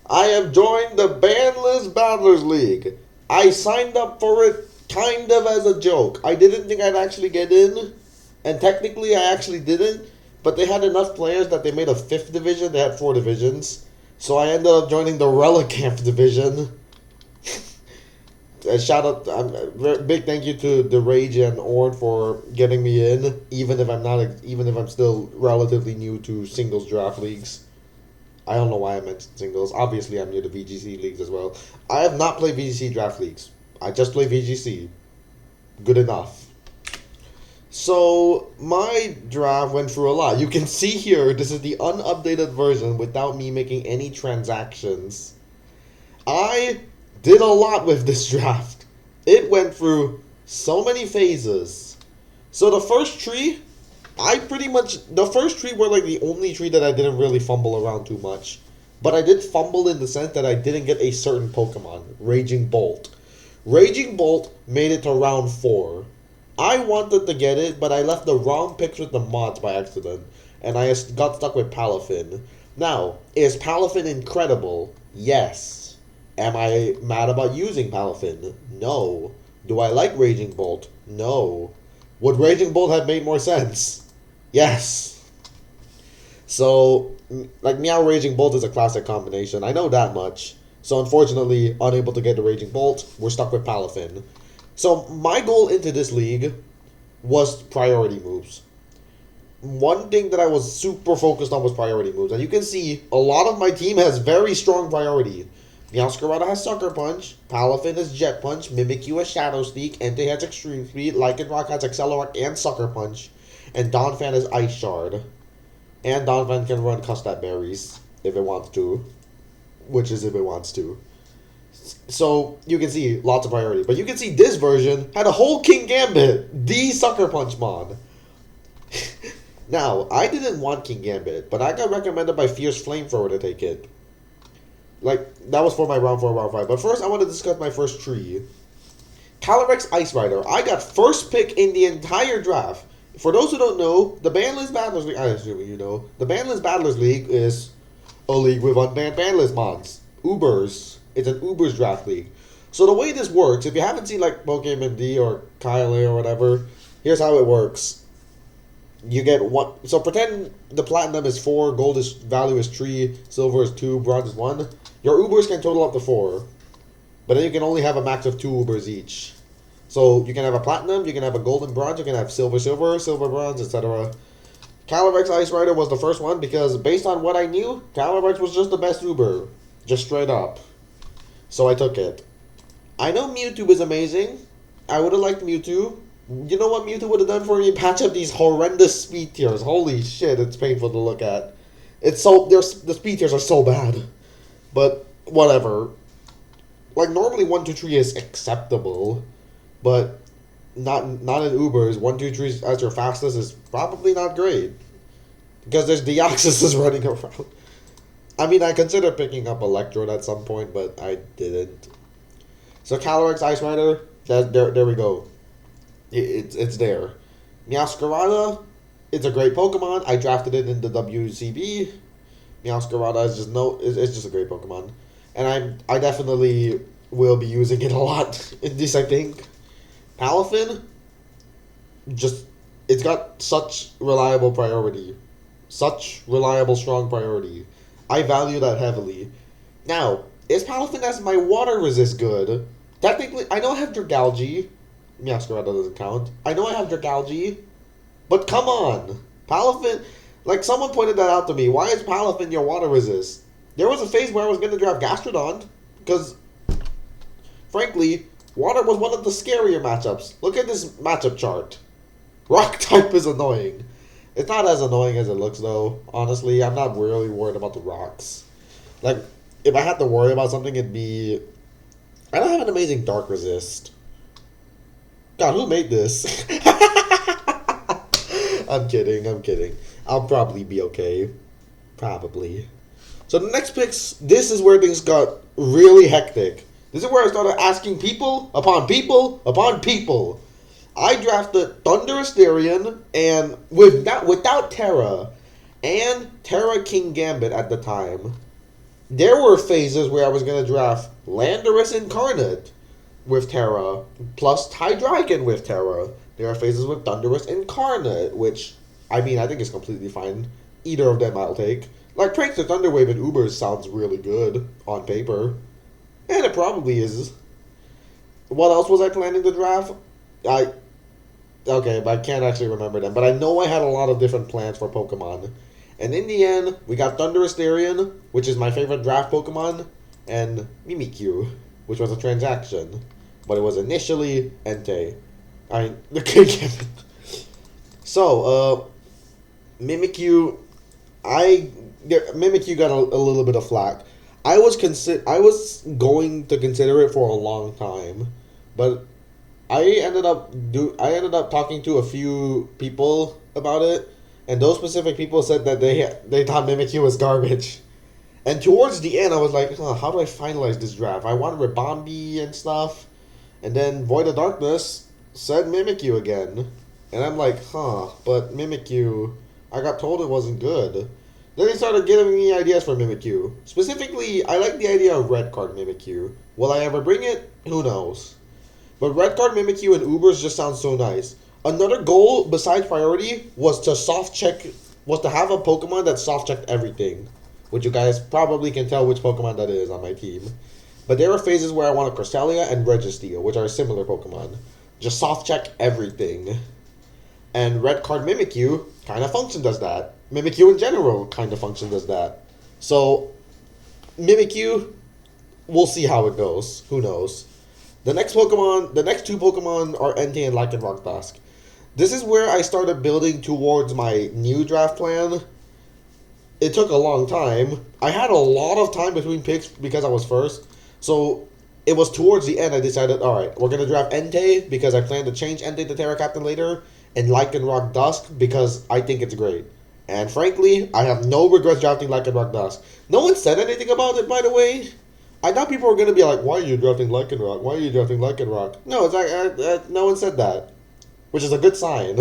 I have joined the Banlist Battler'S League. I signed up for it kind of as a joke. I didn't think I'd actually get in, and technically I actually didn't, but they had enough players that they made a 5th division. They had 4 divisions. So I ended up joining the Relicamp division. Shout out, big thank you to the Rage and Orn for getting me in, even if I'm still relatively new to singles draft leagues. I don't know why I mentioned singles. Obviously, I'm new to VGC leagues as well. I have not played VGC draft leagues. I just play VGC. Good enough. So, my draft went through a lot. You can see here, this is the unupdated version without me making any transactions. I did a lot with this draft. It went through so many phases. So, the first tree, the first tree were like the only tree that I didn't really fumble around too much. But I did fumble in the sense that I didn't get a certain Pokemon, Raging Bolt. Raging Bolt made it to round 4. I wanted to get it, but I left the wrong picks with the mods by accident, and I got stuck with Palafin. Now, is Palafin incredible? Yes. Am I mad about using Palafin? No. Do I like Raging Bolt? No. Would Raging Bolt have made more sense? Yes. So, like, Meow Raging Bolt is a classic combination. I know that much. So, unfortunately, unable to get the Raging Bolt, we're stuck with Palafin. So, my goal into this league was priority moves. One thing that I was super focused on was priority moves. And you can see, a lot of my team has very strong priority. Meowscarada has Sucker Punch, Palafin has Jet Punch, Mimikyu has Shadow Sneak, Entei has Extreme Speed, Lycanroc has Accelerock and Sucker Punch, and Donphan has Ice Shard. And Donphan can run Custap Berries if it wants to, which is if it wants to. So, you can see lots of priority. But you can see this version had a whole King Gambit, the Sucker Punch mod. Now, I didn't want King Gambit, but I got recommended by Fierce Flamethrower to take it. Like, that was for my round 4, round 5. But first, I want to discuss my first tree. Calyrex Ice Rider. I got first pick in the entire draft. For those who don't know, the Banlist Battler'S League, I assume you know, the Banlist Battler'S League is a league with unbanned Banlist mods. Ubers. It's an Ubers draft league. So the way this works, if you haven't seen like Pokemon D or Kyle or whatever, here's how it works. You get one. So pretend the platinum is 4, gold is value is 3, silver is 2, bronze is 1. Your Ubers can total up to 4, but then you can only have a max of 2 Ubers each. So you can have a platinum, you can have a gold and bronze, you can have silver, bronze, etc. Calyrex Ice Rider was the first one because based on what I knew, Calyrex was just the best Uber, just straight up. So I took it. I know Mewtwo is amazing. I would have liked Mewtwo. You know what Mewtwo would have done for me? Patch up these horrendous speed tiers. Holy shit, it's painful to look at. The speed tiers are so bad. But, whatever. Like, normally 1, 2, 3 is acceptable. But, not in Ubers. 1, 2, 3 as your fastest is probably not great. Because there's Deoxys running around. I mean, I considered picking up Electrode at some point, but I didn't. So, Calyrex Ice Rider, there we go. It's there. Meowscarada, it's a great Pokemon. I drafted it in the WCB. Meowscarada is it's just a great Pokemon. And I definitely will be using it a lot in this, I think. Palafin, it's got such reliable priority. Such reliable, strong priority. I value that heavily. Now, is Palafin as my water resist good? Technically, I know I have Dragalge. Meowscarada doesn't count. I know I have Dragalge. But come on. Palafin, like someone pointed that out to me. Why is Palafin your water resist? There was a phase where I was going to draft Gastrodon. Because, frankly, water was one of the scarier matchups. Look at this matchup chart. Rock type is annoying. It's not as annoying as it looks, though. Honestly, I'm not really worried about the rocks. Like, if I had to worry about something, it'd be... I don't have an amazing dark resist. God, who made this? I'm kidding. I'll probably be okay. Probably. So the next picks, this is where things got really hectic. This is where I started asking people upon people upon people. I drafted Thunder Asterion and without Terra and Terra King Gambit at the time. There were phases where I was gonna draft Landorus Incarnate with Terra, plus Tydragon with Terra. There are phases with Thunderous Incarnate, which, I mean, I think is completely fine. Either of them I'll take. Like, Prankster Thunderwave and Ubers sounds really good on paper. And it probably is. What else was I planning to draft? I Okay, but I can't actually remember them. But I know I had a lot of different plans for Pokemon. And in the end, we got Thundurus Therian, which is my favorite draft Pokemon, and Mimikyu, which was a transaction. But it was initially Entei. I So, Mimikyu, Mimikyu got a little bit of flack. I was going to consider it for a long time, but I ended up talking to a few people about it, and those specific people said that they thought Mimikyu was garbage. And towards the end, I was like, huh, how do I finalize this draft? I want Ribombee and stuff, and then Void of Darkness said Mimikyu again, and I'm like, huh, but Mimikyu, I got told it wasn't good. Then they started giving me ideas for Mimikyu. Specifically, I like the idea of Red Card Mimikyu. Will I ever bring it? Who knows? But Red Card Mimikyu and Ubers just sounds so nice. Another goal besides priority was to have a Pokemon that soft checked everything. Which you guys probably can tell which Pokemon that is on my team. But there are phases where I want a Cresselia and Registeel, which are similar Pokemon. Just soft check everything. And Red Card Mimikyu kind of functions as that. Mimikyu in general kind of functions as that. So, Mimikyu, we'll see how it goes. Who knows? The next two Pokemon are Entei and Lycanroc Dusk. This is where I started building towards my new draft plan. It took a long time. I had a lot of time between picks because I was first. So it was towards the end I decided, alright, we're going to draft Entei because I plan to change Entei to Terra Captain later, and Lycanroc Dusk because I think it's great. And frankly, I have no regrets drafting Lycanroc Dusk. No one said anything about it, by the way. I thought people were going to be like, why are you drafting Lycanroc? Why are you drafting Lycanroc? No, it's like, no one said that. Which is a good sign.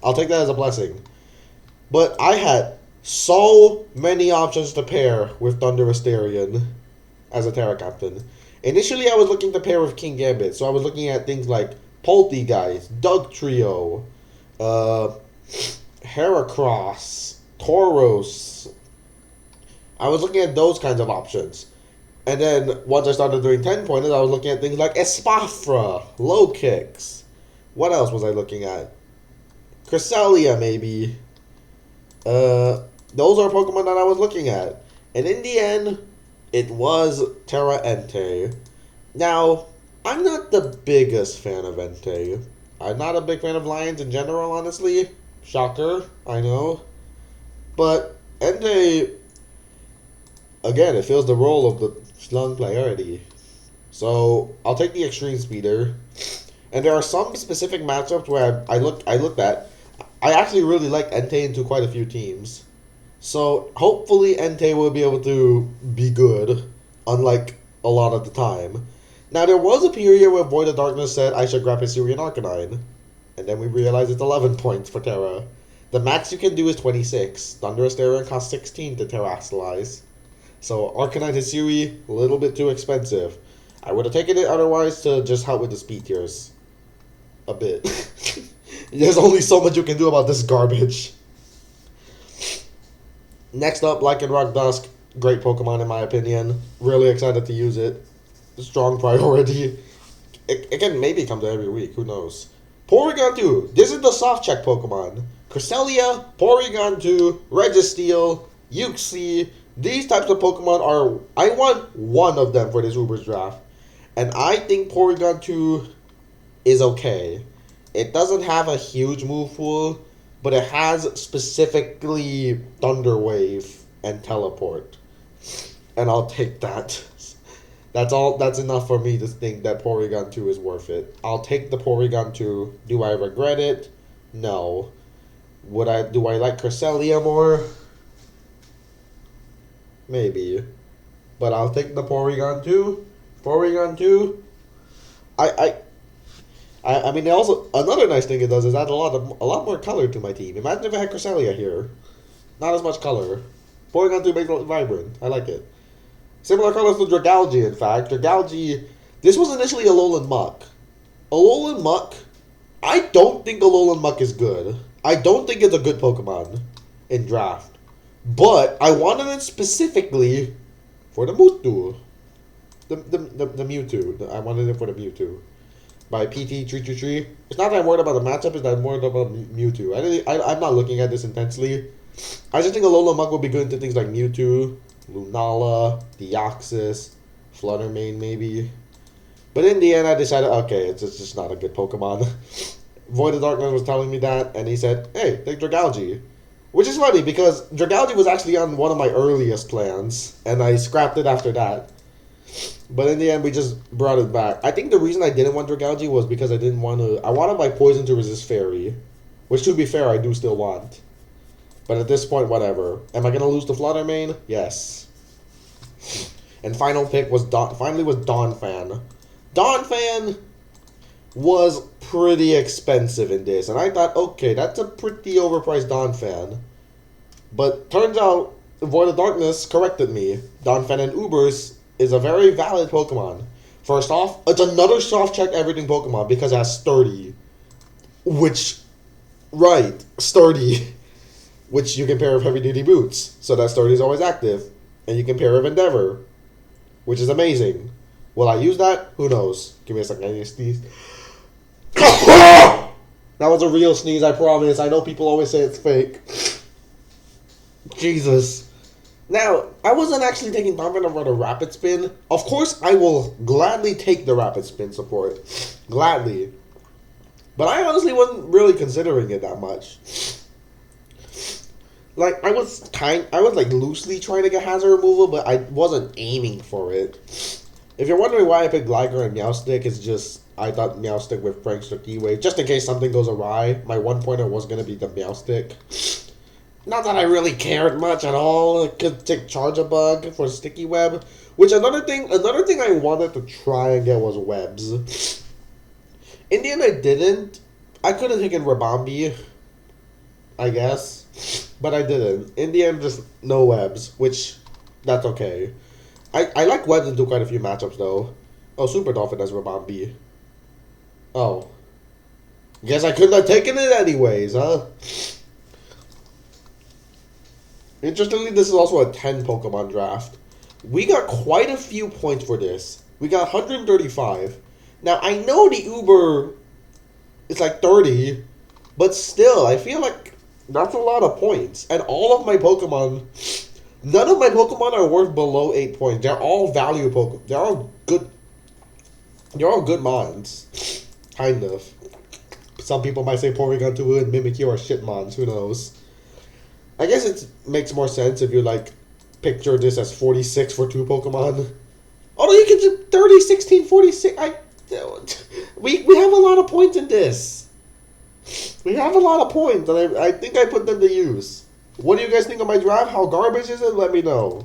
I'll take that as a blessing. But I had so many options to pair with Thundurus Therian as a Terra Captain. Initially, I was looking to pair with King Gambit. So I was looking at things like Poltegeist, Dugtrio, Heracross, Tauros. I was looking at those kinds of options. And then, once I started doing 10-pointers, I was looking at things like Espafra, Low Kicks. What else was I looking at? Cresselia, maybe. Those are Pokemon that I was looking at. And in the end, it was Terra Entei. Now, I'm not the biggest fan of Entei. I'm not a big fan of Lions in general, honestly. Shocker, I know. But Entei, again, it fills the role of the slung priority. So I'll take the Extreme Speeder. And there are some specific matchups where I looked at. I actually really like Entei into quite a few teams. So hopefully Entei will be able to be good, unlike a lot of the time. Now there was a period where Void of Darkness said I should grab Hisuian Arcanine. And then we realized it's 11 points for Terra. The max you can do is 26. Thunderous Therian costs 16 to Terrastalize. So Arcanine Hisui, a little bit too expensive. I would have taken it otherwise to just help with the speed tiers. A bit. There's only so much you can do about this garbage. Next up, Lycanroc Dusk. Great Pokemon in my opinion. Really excited to use it. Strong priority. It can maybe come to every week. Who knows? Porygon 2. This is the soft check Pokemon. Cresselia, Porygon 2, Registeel, Uxie. These types of Pokemon are... I want one of them for this Uber's draft. And I think Porygon 2 is okay. It doesn't have a huge move pool, but it has specifically Thunder Wave and Teleport. And I'll take that. That's enough for me to think that Porygon 2 is worth it. I'll take the Porygon 2. Do I regret it? No. Do I like Cresselia more? Maybe. But I'll take the Porygon 2. Porygon 2. I mean, also another nice thing it does is add a lot more color to my team. Imagine if I had Cresselia here, not as much color. Porygon 2 makes it vibrant. I like it. Similar colors to Dragalge, in fact. Dragalge, this was initially Alolan Muck. Alolan Muck, I don't think Alolan Muck is good. I don't think it's a good Pokemon in draft. But I wanted it specifically for the Mewtwo. The Mewtwo. I wanted it for the Mewtwo. By PT333. It's not that I'm worried about the matchup, it's that I'm worried about Mewtwo. I'm not looking at this intensely. I just think Alolan Muck will be good into things like Mewtwo, Lunala, Deoxys, Fluttermane maybe. But in the end, I decided, okay, it's just not a good Pokemon. Void of Darkness was telling me that, and he said, hey, take Dragalge. Which is funny, because Dragalge was actually on one of my earliest plans, and I scrapped it after that. But in the end, we just brought it back. I think the reason I didn't want Dragalge was because I wanted my poison to resist Fairy. Which, to be fair, I do still want. But at this point, whatever. Am I going to lose to Fluttermane? Yes. And final pick was Donphan. Donphan was pretty expensive in this. And I thought, okay, that's a pretty overpriced Donphan. But turns out, Void of Darkness corrected me. Donphan and Ubers is a very valid Pokemon. First off, it's another soft check everything Pokemon because it has Sturdy. Which, right, Sturdy. Which you can pair with Heavy Duty Boots. So that Sturdy is always active. And you can pair with Endeavor. Which is amazing. Will I use that? Who knows? Give me a second, I need to sneeze. That was a real sneeze, I promise. I know people always say it's fake. Jesus. Now, I wasn't actually taking Donphan over the Rapid Spin. Of course, I will gladly take the Rapid Spin support. Gladly. But I honestly wasn't really considering it that much. Like, I was like loosely trying to get hazard removal, but I wasn't aiming for it. If you're wondering why I picked Gligar and Meowstic, it's just I thought Meowstic with Prankster Keyway, just in case something goes awry. My one pointer was gonna be the Meowstic. Not that I really cared much at all. I could take Charge-a-Bug for Sticky Web, which another thing I wanted to try and get was Webs. In the end, I didn't. I could have taken Rabambi, I guess, but I didn't. In the end, just no Webs, which that's okay. I like Webs into quite a few matchups though. Oh, Super Dolphin has Rabambi. Oh, guess I couldn't have taken it anyways, huh? Interestingly, this is also a 10 Pokemon draft. We got quite a few points for this. We got 135. Now, I know the Uber is like 30, but still, I feel like that's a lot of points. And all of my Pokemon, none of my Pokemon are worth below 8 points. They're all value Pokemon. They're all good mons. Kind of. Some people might say Porygon 2 and Mimikyu are shit mons. Who knows? I guess it makes more sense if you, like, picture this as 46 for 2 Pokemon. Although you can do 30, 16, 46. We have a lot of points in this. We have a lot of points, and I think I put them to use. What do you guys think of my draft? How garbage is it? Let me know.